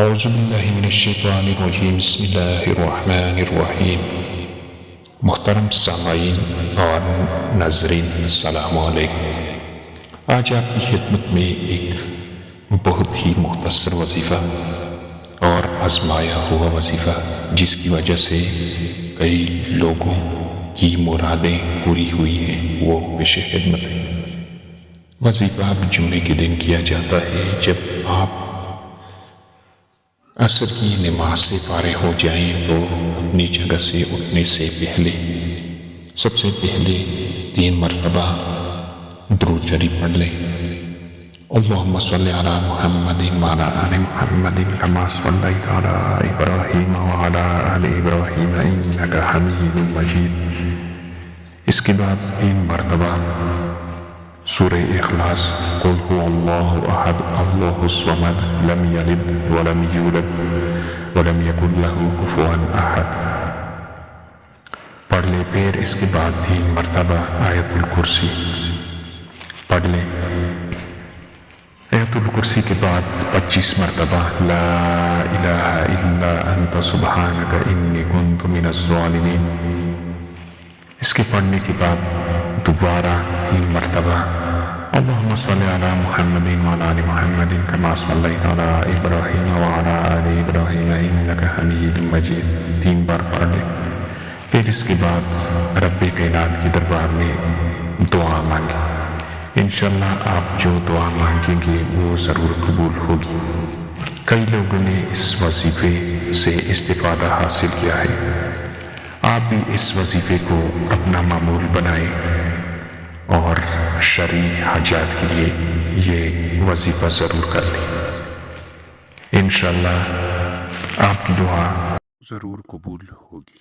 اعوذ باللہ من الشیطان الرجیم بسم اللہ الرحمن الرحیم۔ محترم سامعین اور ناظرین السلام علیکم۔ آج آپ کی خدمت میں ایک بہت ہی مختصر وظیفہ اور آزمایا ہوا وظیفہ، جس کی وجہ سے کئی لوگوں کی مرادیں پوری ہوئی ہیں، وہ پیش خدمت ہے۔ وظیفہ جمعے کے دن کیا جاتا ہے جب آپ عصر کی نماز سے فارغ ہو جائیں تو اپنی جگہ سے اٹھنے سے پہلے سب سے پہلے 3 مرتبہ درود شریف پڑھ لیں۔ اللہم صلی علی محمد وعلی آل محمد کما صلیت علی ابراہیم وعلی آل ابراہیم انک حمید مجید۔ اس کے بعد 3 مرتبہ سورہ اخلاص، قل هو اللہ احد اللہ الصمد لم یلد ولم یولد ولم یکن لہ کفوا احد پڑھ لیں۔ پھر اس کے بعد 3 مرتبہ آیت الکرسی پڑھ لیں۔ آیت الکرسی کے بعد 25 مرتبہ لا الہ الا انت سبحانک انی کنت من الظالمین۔ اس کے پڑھنے کے بعد دوبارہ 3 مرتبہ اللہم صلی علی محمد وعلی آل محمد کما صلیت علی ابراہیم وعلی آل ابراہیم انک حمید مجید 3 بار پڑھ لیں۔ پھر اس کے بعد رب کائنات کے دربار میں دعا مانگیں۔ انشاءاللہ آپ جو دعا مانگیں گے وہ ضرور قبول ہوگی۔ کئی لوگوں نے اس وظیفے سے استفادہ حاصل کیا ہے، آپ بھی اس وظیفے کو اپنا معمول بنائیں اور شرعی حاجات کے لیے یہ وظیفہ ضرور کر لیں۔ انشاءاللہ آپ کی دعا ضرور قبول ہوگی۔